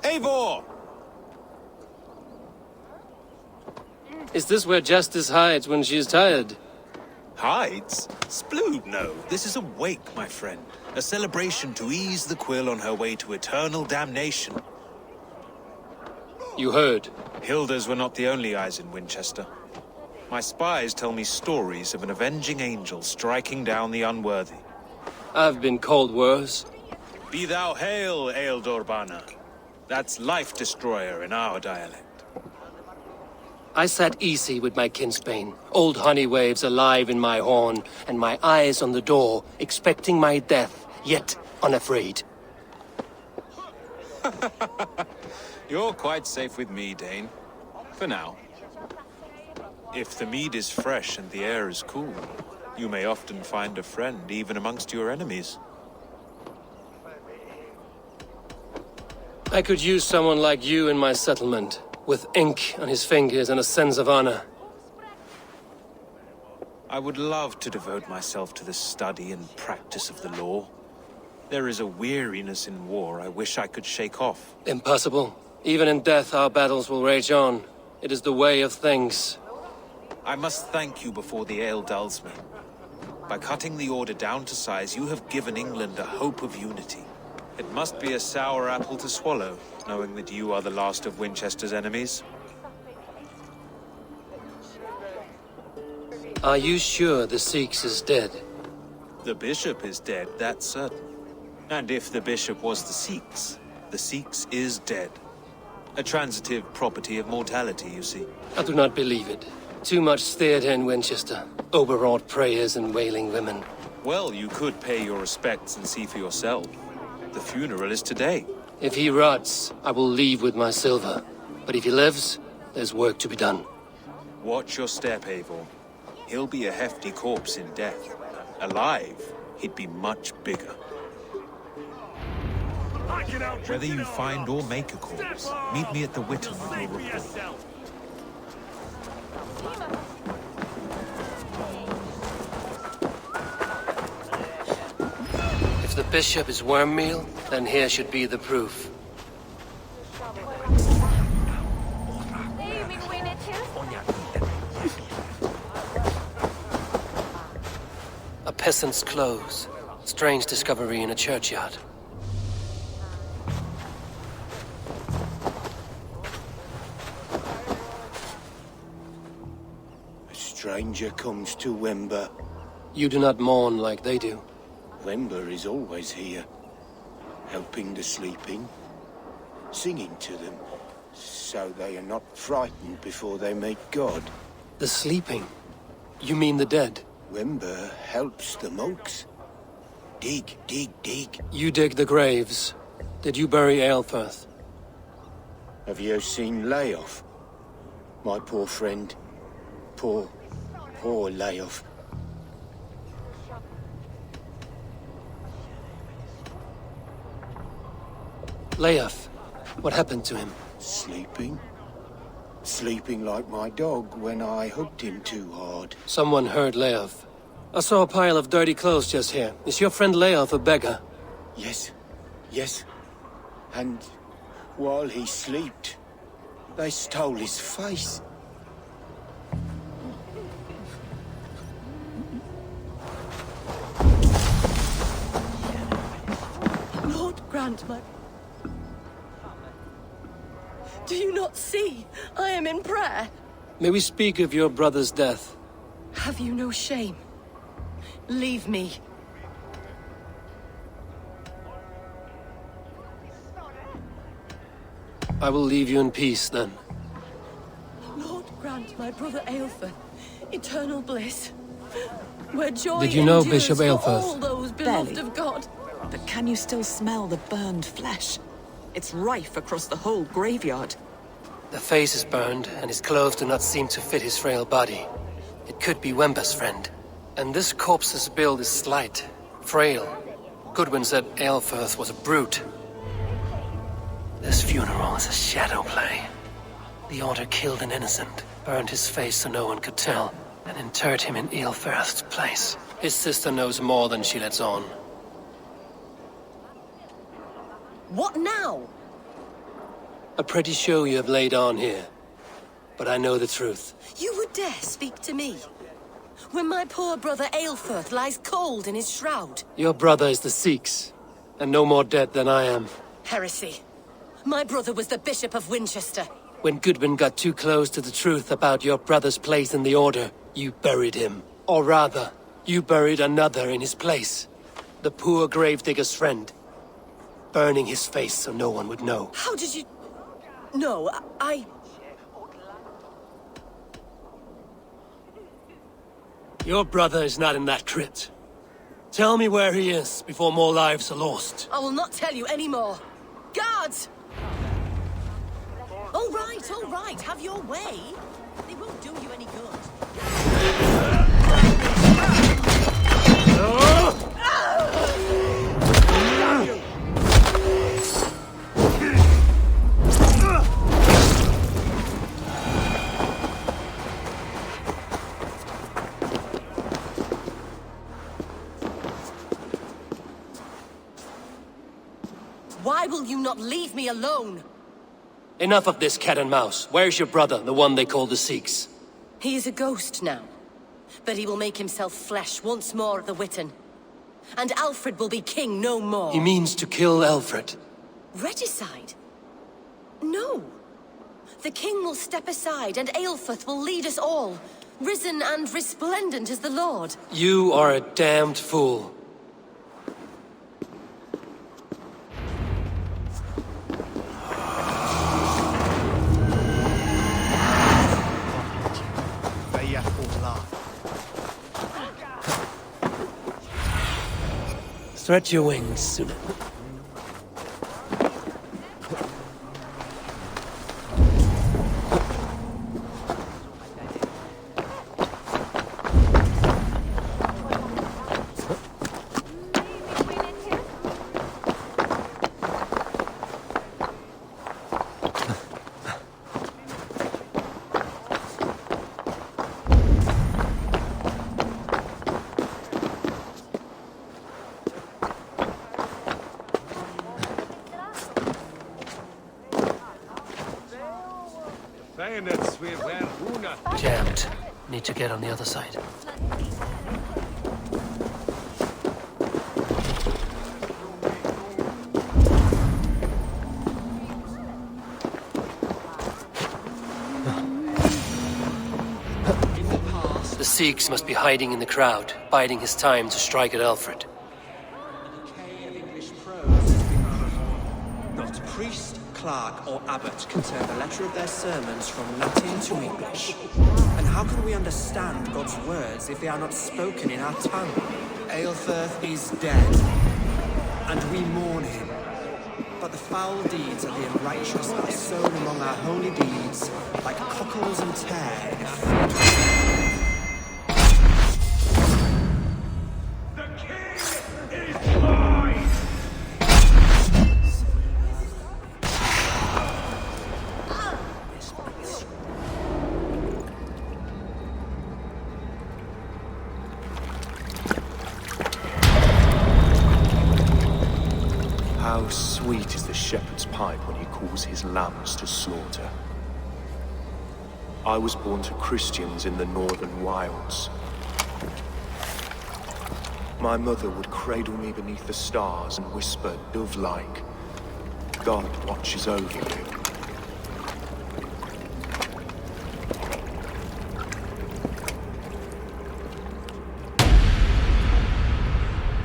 Eivor! Is this where Justice hides when she's tired? Hides? Splood, no. This is a wake, my friend. A celebration to ease the quill on her way to eternal damnation. You heard. Hilda's were not the only eyes in Winchester. My spies tell me stories of an avenging angel striking down the unworthy. I've been called worse. Be thou hail, Ealdor. That's Life Destroyer in our dialect. I sat easy with my kinsbane, old honey waves alive in my horn, and my eyes on the door, expecting my death, yet unafraid. You're quite safe with me, Dane. For now. If the mead is fresh and the air is cool, you may often find a friend even amongst your enemies. I could use someone like you in my settlement, with ink on his fingers and a sense of honor. I would love to devote myself to the study and practice of the law. There is a weariness in war I wish I could shake off. Impossible. Even in death our battles will rage on. It is the way of things. I must thank you before the ale dulls me. By cutting the order down to size, you have given England a hope of unity. It must be a sour apple to swallow, knowing that you are the last of Winchester's enemies. Are you sure the Sikhs is dead? The bishop is dead, that's certain. And if the bishop was the Sikhs is dead. A transitive property of mortality, you see. I do not believe it. Too much theatre in Winchester. Overwrought prayers and wailing women. Well, you could pay your respects and see for yourself. The funeral is today. If he rots, I will leave with my silver. But if he lives, there's work to be done. Watch your step, Eivor. He'll be a hefty corpse in death. Alive, he'd be much bigger. Whether you find or make a corpse, meet me at the Witten with your report. If the bishop is worm meal, then here should be the proof. A peasant's clothes. Strange discovery in a churchyard. A stranger comes to Wember. You do not mourn like they do. Wember is always here, helping the sleeping, singing to them, so they are not frightened before they meet God. The sleeping? You mean the dead? Wember helps the monks. Dig, dig, dig. You dig the graves. Did you bury Aelfirth? Have you seen Layoff? My poor friend. Poor Layoff. Leof, what happened to him? Sleeping? Sleeping like my dog when I hugged him too hard. Someone heard Leof. I saw a pile of dirty clothes just here. Is your friend Leof a beggar? Yes. And while he slept, they stole his face. Lord grant my... Do you not see? I am in prayer. May we speak of your brother's death? Have you no shame? Leave me. I will leave you in peace, then. Lord grant my brother Aelfir eternal bliss, where joy Did you know endures Bishop for Aelfirth? all those beloved Barely. of God. But can you still smell the burned flesh? It's rife across the whole graveyard. The face is burned, and his clothes do not seem to fit his frail body. It could be Wember's friend. And this corpse's build is slight, frail. Goodwin said Aelfirth was a brute. This funeral is a shadow play. The Order killed an innocent, burned his face so no one could tell, and interred him in Aelfirth's place. His sister knows more than she lets on. What now? A pretty show you have laid on here. But I know the truth. You would dare speak to me? When my poor brother Aelfirth lies cold in his shroud. Your brother is the Sikhs, and no more dead than I am. Heresy. My brother was the Bishop of Winchester. When Goodwin got too close to the truth about your brother's place in the Order, you buried him. Or rather, you buried another in his place. The poor gravedigger's friend. Burning his face so no one would know. How did you... No, I... Your brother is not in that crypt. Tell me where he is before more lives are lost. I will not tell you anymore. Guards! All right, have your way. They won't do you any good. Why will you not leave me alone? Enough of this cat and mouse. Where's your brother, the one they call the Sikhs? He is a ghost now. But he will make himself flesh once more at the Witten. And Alfred will be king no more. He means to kill Alfred. Regicide? No. The king will step aside and Aelfirth will lead us all. Risen and resplendent as the Lord. You are a damned fool. Stretch your wings, Sunan. Jammed. Need to get on the other side. The Sikhs must be hiding in the crowd, biding his time to strike at Alfred. Not priest, clerk, or abbot can turn the letter of their sermons from Latin to English. And how can we understand God's words if they are not spoken in our tongue? Aelfirth is dead, and we mourn him. But the foul deeds of the unrighteous are sown among our holy deeds, like cockles and tare in a field. How sweet is the shepherd's pipe when he calls his lambs to slaughter. I was born to Christians in the northern wilds. My mother would cradle me beneath the stars and whisper, dove-like, God watches over you.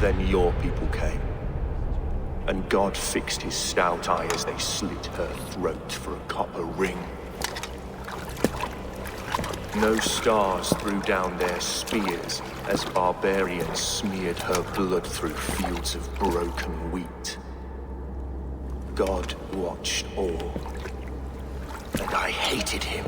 Then your people came. And God fixed his stout eye as they slit her throat for a copper ring. No stars threw down their spears as barbarians smeared her blood through fields of broken wheat. God watched all, and I hated him.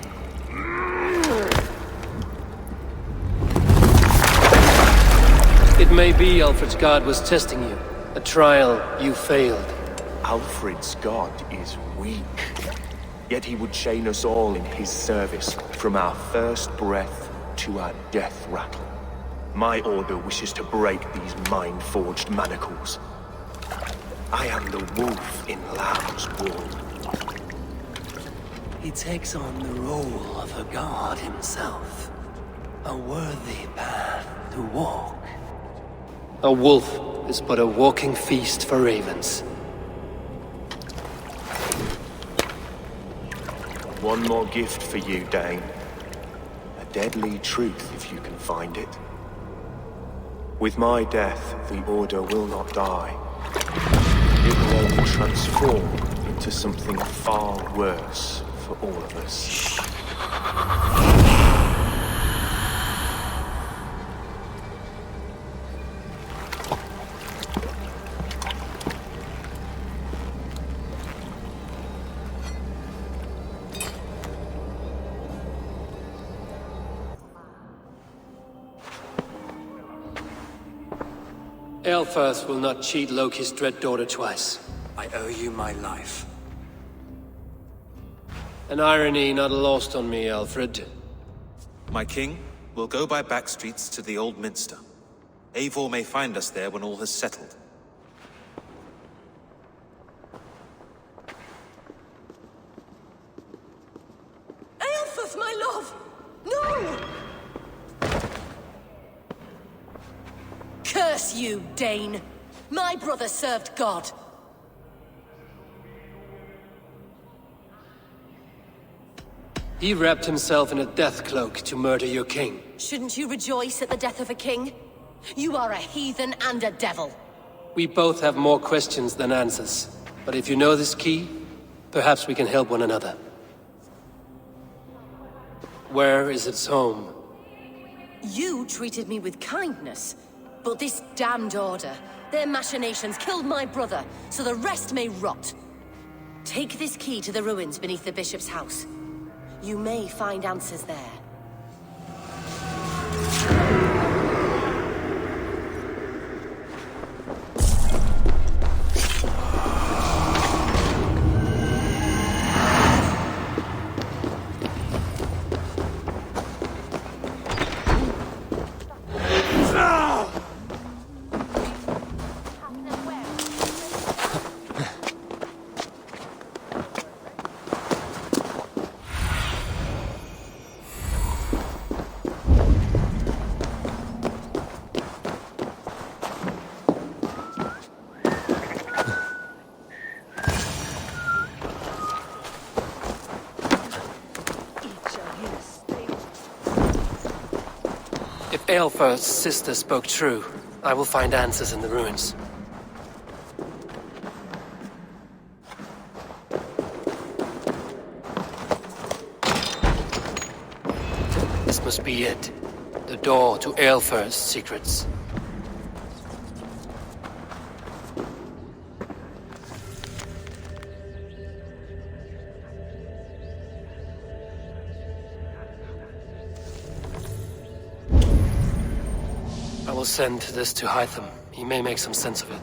It may be Alfred's God was testing you. A trial you failed. Alfred's God is weak. Yet he would chain us all in his service, from our first breath to our death rattle. My order wishes to break these mind-forged manacles. I am the wolf in lamb's wool. He takes on the role of a god himself. A worthy path to walk. A wolf is but a walking feast for ravens. One more gift for you, Dane. A deadly truth, if you can find it. With my death, the Order will not die. It will only transform into something far worse for all of us. Aelfirth will not cheat Loki's dread daughter twice. I owe you my life. An irony not lost on me, Alfred. My king, we'll go by back streets to the Old Minster. Eivor may find us there when all has settled. Aelfirth, my love! No! Curse you, Dane! My brother served God. He wrapped himself in a death cloak to murder your king. Shouldn't you rejoice at the death of a king? You are a heathen and a devil. We both have more questions than answers. But if you know this key, perhaps we can help one another. Where is its home? You treated me with kindness, but this damned order, their machinations killed my brother, so the rest may rot. Take this key to the ruins beneath the bishop's house. You may find answers there. If Aelfirth's sister spoke true, I will find answers in the ruins. This must be it. The door to Aelfirth's secrets. I will send this to Hytham. He may make some sense of it.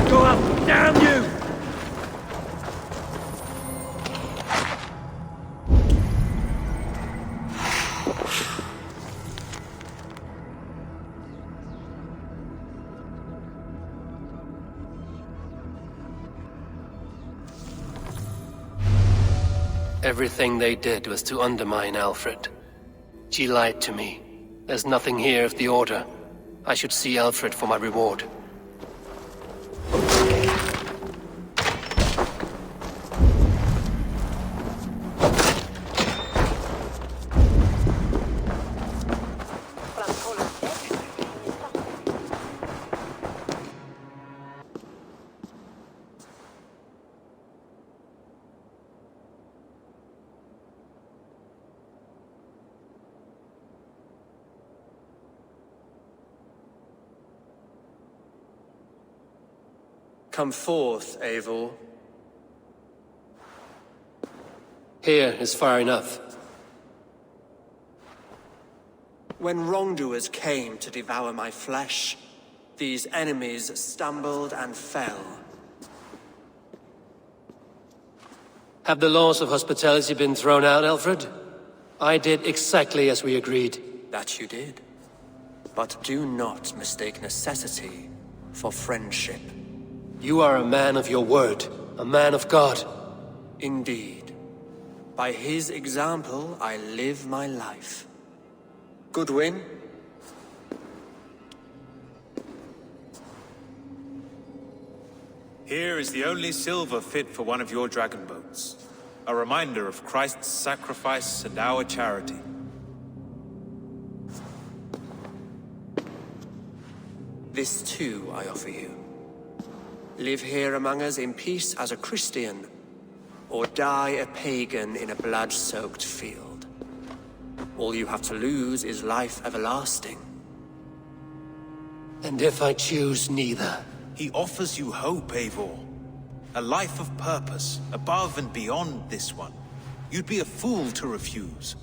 Go up! Damn you! Everything they did was to undermine Alfred. She lied to me. There's nothing here of the Order. I should see Alfred for my reward. Come forth, Eivor. Here is far enough. When wrongdoers came to devour my flesh, these enemies stumbled and fell. Have the laws of hospitality been thrown out, Alfred? I did exactly as we agreed. That you did. But do not mistake necessity for friendship. You are a man of your word, a man of God. Indeed. By his example, I live my life. Goodwin? Here is the only silver fit for one of your dragon boats. A reminder of Christ's sacrifice and our charity. This too I offer you. Live here among us in peace as a Christian, or die a pagan in a blood-soaked field. All you have to lose is life everlasting. And if I choose neither? He offers you hope, Eivor. A life of purpose, above and beyond this one. You'd be a fool to refuse.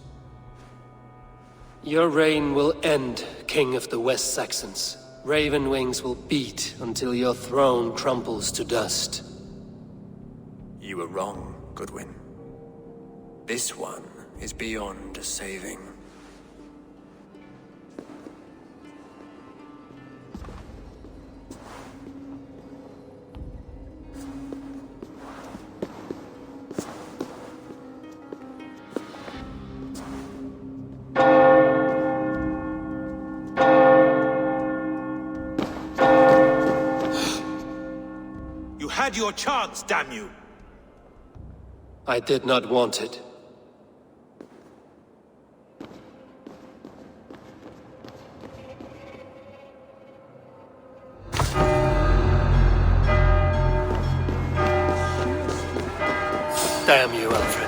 Your reign will end, King of the West Saxons. Raven wings will beat until your throne crumbles to dust. You were wrong, Goodwin. This one is beyond saving. You had your chance, damn you! I did not want it. Damn you, Alfred.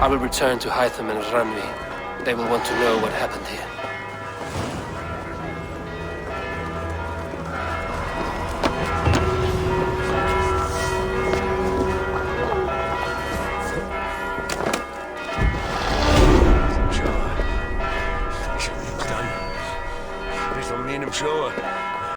I will return to Hytham and Ranvi. They will want to know what happened here.